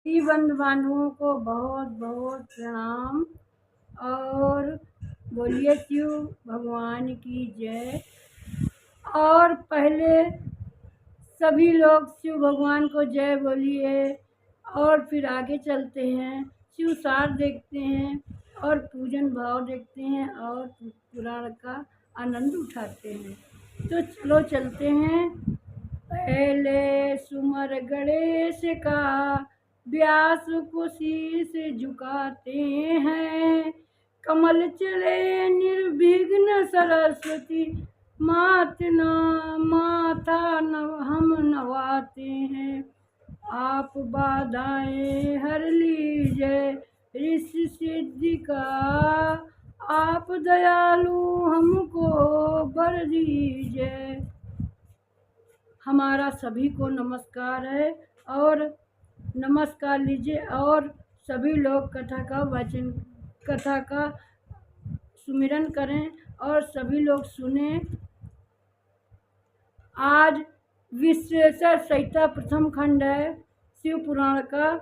सभी बंधुओं को बहुत बहुत प्रणाम। और बोलिए शिव भगवान की जय। और पहले सभी लोग शिव भगवान को जय बोलिए और फिर आगे चलते हैं, शिव सार देखते हैं और पूजन भाव देखते हैं और पुराण का आनंद उठाते हैं। तो चलो चलते हैं। पहले सुमर गणेश का, व्यास को शीश झुकाते हैं। कमल चले निर्विघ्न सरस्वती, माथा हम नवाते हैं। आप बाधाएं हर लीजिए ऋषि सिद्धि का, आप दयालु हमको वर दीजिए। हमारा सभी को नमस्कार है और नमस्कार लीजिए और सभी लोग कथा का सुमिरन करें और सभी लोग सुने। आज विश्वेश्वर संहिता प्रथम खंड है शिव पुराण का,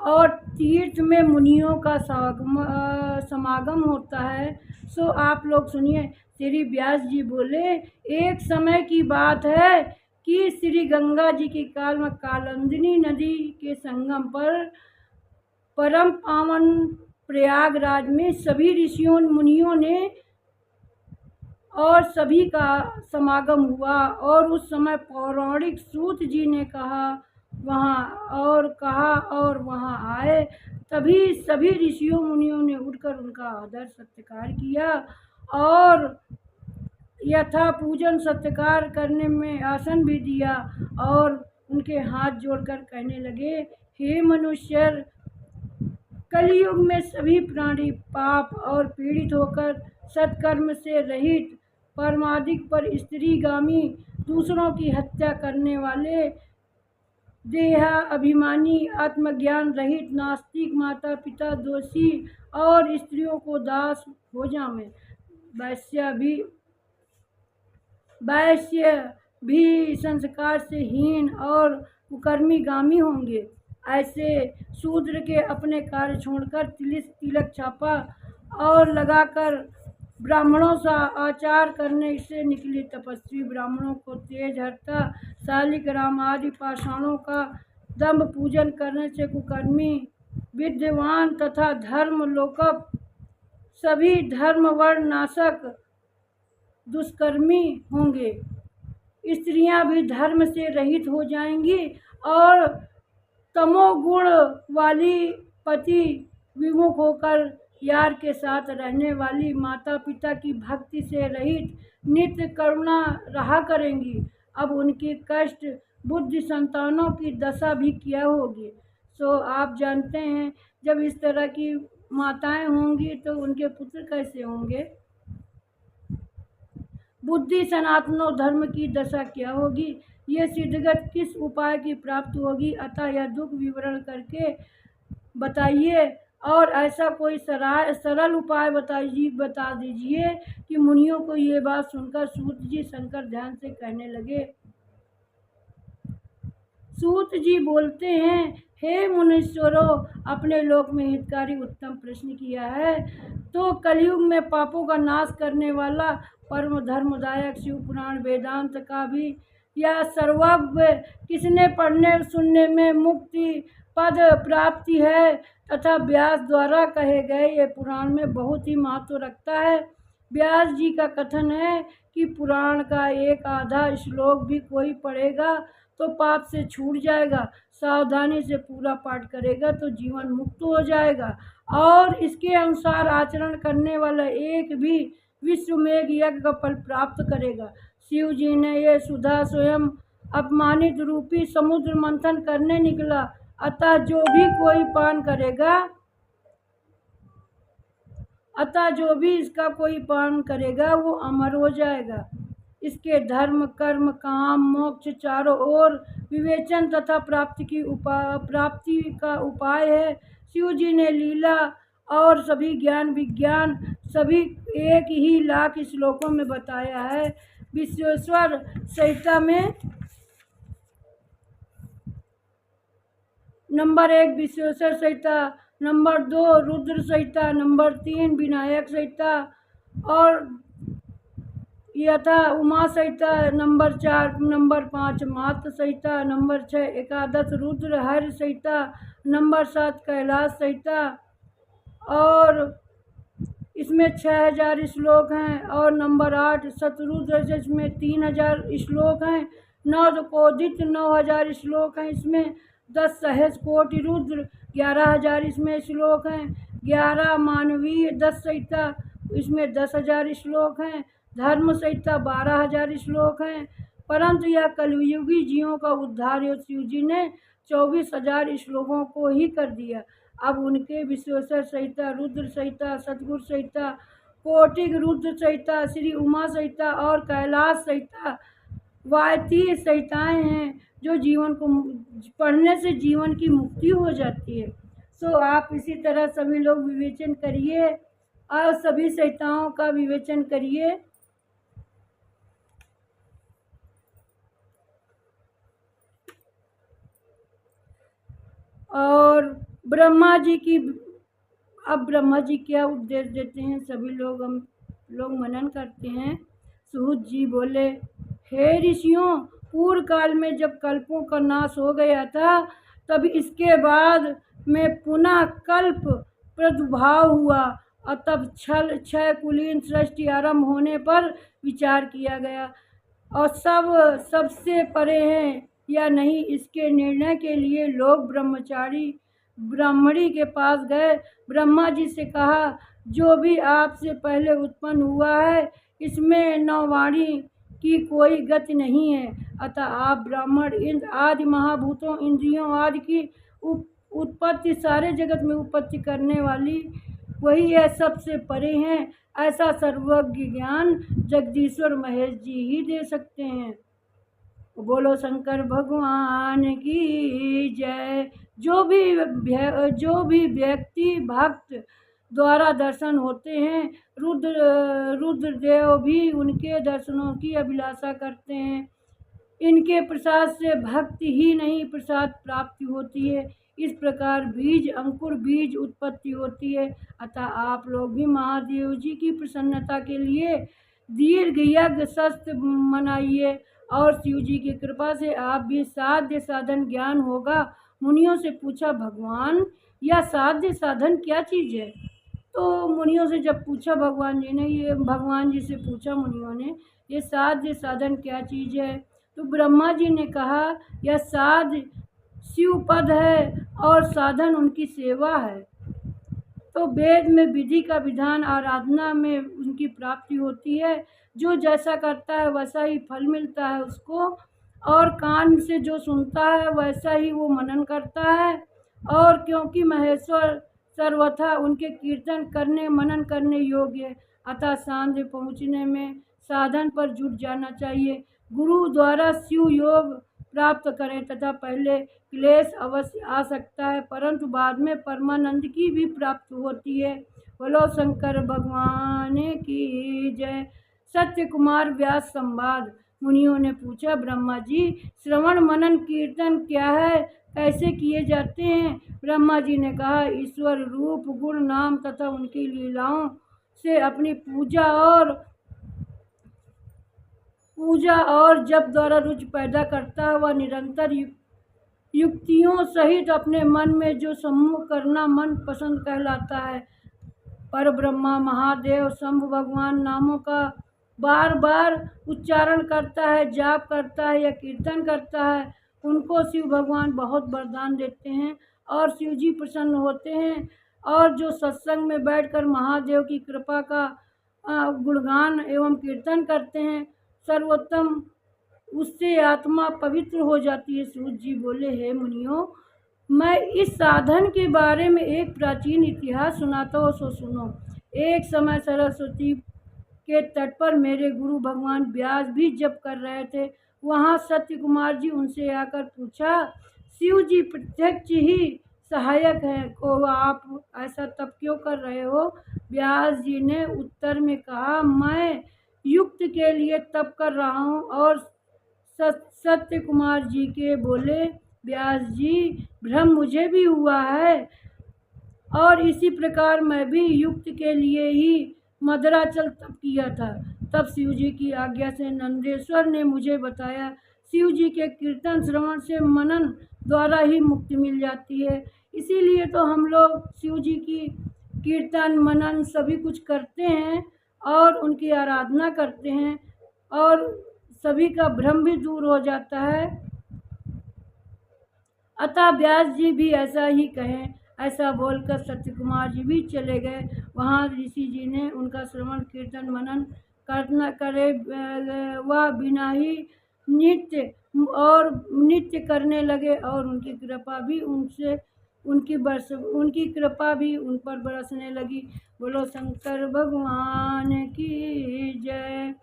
और तीर्थ में मुनियों का समागम होता है। सो आप लोग सुनिए। श्री व्यास जी बोले, एक समय की बात है कि श्री गंगा जी के काल में कालिंदी नदी के संगम पर परम पावन प्रयागराज में सभी ऋषियों मुनियों ने और सभी का समागम हुआ। और उस समय पौराणिक सूत जी ने कहा और वहाँ आए। तभी सभी ऋषियों मुनियों ने उठकर उनका आदर सत्कार किया और यथा पूजन सत्कार करने में आसन भी दिया और उनके हाथ जोड़कर कहने लगे, हे मनुष्य, कलयुग में सभी प्राणी पाप और पीड़ित होकर सत्कर्म से रहित, परमाधिक पर स्त्रीगामी, दूसरों की हत्या करने वाले, देहा अभिमानी, आत्मज्ञान रहित, नास्तिक, माता पिता दोषी और स्त्रियों को दास हो जावे, वैश्य भी संस्कार से हीन और कुकर्मी गामी होंगे। ऐसे शूद्र के अपने कार्य छोड़कर तिलक छापा और लगाकर ब्राह्मणों सा आचार करने से निकले तपस्वी ब्राह्मणों को तेज हरता, शालिग्राम आदि पाषाणों का दम्भ पूजन करने से कुकर्मी, विद्वान तथा धर्म लोकप सभी धर्म वर्ण नाशक दुष्कर्मी होंगे। स्त्रियां भी धर्म से रहित हो जाएंगी और तमोगुण वाली पति विमुख होकर यार के साथ रहने वाली, माता पिता की भक्ति से रहित, नित्य करुणा रहा करेंगी। अब उनकी कष्ट बुद्धि संतानों की दशा भी क्या होगी। सो आप जानते हैं, जब इस तरह की माताएं होंगी तो उनके पुत्र कैसे होंगे। बुद्धि सनातनो धर्म की दशा क्या होगी। ये सिद्धगत किस उपाय की प्राप्त होगी। अतः यह दुख विवरण करके बताइए और ऐसा कोई सरल उपाय बता दीजिए कि मुनियों को ये बात सुनकर सूत जी शंकर ध्यान से कहने लगे। सूत जी बोलते हैं, हे मुनीश्वरों, अपने लोक में हितकारी उत्तम प्रश्न किया है। तो कलयुग में पापों का नाश करने वाला परम धर्मदायक शिव पुराण वेदांत का भी यह सर्वज्ञ किसने पढ़ने सुनने में मुक्ति पद प्राप्ति है तथा व्यास द्वारा कहे गए ये पुराण में बहुत ही महत्व रखता है। व्यास जी का कथन है कि पुराण का एक आधा श्लोक भी कोई पढ़ेगा तो पाप से छूट जाएगा, सावधानी से पूरा पाठ करेगा तो जीवन मुक्त हो जाएगा और इसके अनुसार आचरण करने वाला एक भी विश्वमेघ यज्ञ का फल प्राप्त करेगा। शिव जी ने यह सुधा स्वयं अपमानित रूपी समुद्र मंथन करने निकला। अतः जो भी इसका कोई पान करेगा वो अमर हो जाएगा। इसके धर्म कर्म काम मोक्ष चारों ओर विवेचन तथा प्राप्ति का उपाय है। शिव जी ने लीला और सभी ज्ञान विज्ञान सभी एक ही लाख श्लोकों में बताया है। विश्वेश्वर संहिता में नंबर 1 विश्वेश्वर संहिता, नंबर 2 रुद्र संहिता, नंबर 3 विनायक संहिता और यथा उमा संहिता, नंबर 4 नंबर 5 मातृ संहिता, नंबर 6 एकादश रुद्र हर संहिता, नंबर 7 कैलाश संहिता और इसमें 6000 श्लोक हैं और नंबर 8 शतरुद्र जिसमें 3000 श्लोक हैं, 9 कोदित 9000 श्लोक हैं, इसमें 10 सहस्र कोटि रुद्र 11000 इसमें श्लोक हैं, 11 मानवीय 10 संहिता इसमें 10,000 श्लोक हैं, धर्म संहिता 12,000 श्लोक हैं। परंतु यह कलयुगी जीवों का उद्धार हेतु शिव जी ने 24,000 श्लोकों को ही कर दिया। अब उनके विश्वेश्वर संहिता, रुद्र संहिता, सतगुरु संहिता, कोटिक रुद्र संहिता, श्री उमा संहिता और कैलाश संहिता वायतीय संहिताएँ हैं जो जीवन को पढ़ने से जीवन की मुक्ति हो जाती है। सो आप इसी तरह सभी लोग विवेचन करिए और सभी संहिताओं का विवेचन करिए। और ब्रह्मा जी की अब ब्रह्मा जी क्या उपदेश देते हैं, सभी लोग हम लोग मनन करते हैं। सूत जी बोले, हे ऋषियों, पूर्व काल में जब कल्पों का नाश हो गया था तब इसके बाद में पुनः कल्प प्रादुर्भाव हुआ और तब छह कुलीन सृष्टि आरंभ होने पर विचार किया गया और सबसे परे हैं या नहीं इसके निर्णय के लिए लोग ब्राह्मणी के पास गए। ब्रह्मा जी से कहा, जो भी आपसे पहले उत्पन्न हुआ है इसमें नौवाणी की कोई गति नहीं है, अतः आप ब्राह्मण इंद्र आदि महाभूतों इंद्रियों आदि की उत्पत्ति सारे जगत में उत्पत्ति करने वाली वही है, सबसे परे हैं। ऐसा सर्वज्ञ ज्ञान जगदीश्वर महेश जी ही दे सकते हैं। बोलो शंकर भगवान की जय। जो भी व्यक्ति भक्त द्वारा दर्शन होते हैं, रुद्रदेव भी उनके दर्शनों की अभिलाषा करते हैं। इनके प्रसाद से भक्ति ही नहीं प्रसाद प्राप्ति होती है। इस प्रकार बीज अंकुर बीज उत्पत्ति होती है। अतः आप लोग भी महादेव जी की प्रसन्नता के लिए दीर्घ यज्ञ शस्त्र मनाइए और शिव जी की कृपा से आप भी साध्य साधन ज्ञान होगा। मुनियों से पूछा, भगवान यह साध्य साधन क्या चीज़ है? तो मुनियों से जब पूछा भगवान जी से पूछा मुनियों ने, ये साध्य साधन क्या चीज़ है? तो ब्रह्मा जी ने कहा, यह साध्य शिव पद है और साधन उनकी सेवा है। तो वेद में विधि का विधान आराधना में उनकी प्राप्ति होती है। जो जैसा करता है वैसा ही फल मिलता है उसको, और कान से जो सुनता है वैसा ही वो मनन करता है। और क्योंकि महेश्वर सर्वथा उनके कीर्तन करने मनन करने योग्य है, अतः सांध्य पहुँचने में साधन पर जुट जाना चाहिए। गुरु द्वारा शिव योग प्राप्त करें तथा पहले क्लेश अवश्य आ सकता है, परंतु बाद में परमानंद की भी प्राप्ति होती है। बोलो शंकर भगवान की जय। सत्य कुमार व्यास संवाद। मुनियों ने पूछा, ब्रह्मा जी श्रवण मनन कीर्तन क्या है, कैसे किए जाते हैं? ब्रह्मा जी ने कहा, ईश्वर रूप गुण नाम तथा उनकी लीलाओं से अपनी पूजा और जप द्वारा रुचि पैदा करता है। वह निरंतर युक्तियों सहित अपने मन में जो सम्मुख करना मन पसंद कहलाता है। पर ब्रह्मा महादेव शंभु भगवान नामों का बार बार उच्चारण करता है, जाप करता है या कीर्तन करता है, उनको शिव भगवान बहुत वरदान देते हैं और शिव जी प्रसन्न होते हैं। और जो सत्संग में बैठकर महादेव की कृपा का गुणगान एवं कीर्तन करते हैं, सर्वोत्तम उससे आत्मा पवित्र हो जाती है। सूत जी बोले, हे मुनियों, मैं इस साधन के बारे में एक प्राचीन इतिहास सुनाता हूँ, सो सुनो। एक समय सरस्वती के तट पर मेरे गुरु भगवान व्यास भी जप कर रहे थे। वहाँ सत्य कुमार जी उनसे आकर पूछा, शिव जी प्रत्यक्ष ही सहायक हैं, को आप ऐसा तप क्यों कर रहे हो? व्यास जी ने उत्तर में कहा, मैं युक्त के लिए तप कर रहा हूँ। और सत्य कुमार जी के बोले, व्यास जी, भ्रम मुझे भी हुआ है और इसी प्रकार मैं भी युक्त के लिए ही मदराचल तप किया था। तब शिव जी की आज्ञा से नंदेश्वर ने मुझे बताया, शिव जी के कीर्तन श्रवण से मनन द्वारा ही मुक्ति मिल जाती है। इसीलिए तो हम लोग शिव जी की कीर्तन मनन सभी कुछ करते हैं और उनकी आराधना करते हैं और सभी का भ्रम भी दूर हो जाता है। अतः व्यास जी भी ऐसा ही कहें। ऐसा बोलकर सत्यकुमार जी भी चले गए। वहाँ ऋषि जी ने उनका श्रवण कीर्तन मनन करना करे वह बिना ही नित्य करने लगे और उनकी कृपा भी उन पर बरसने लगी। बोलो शंकर भगवान की जय।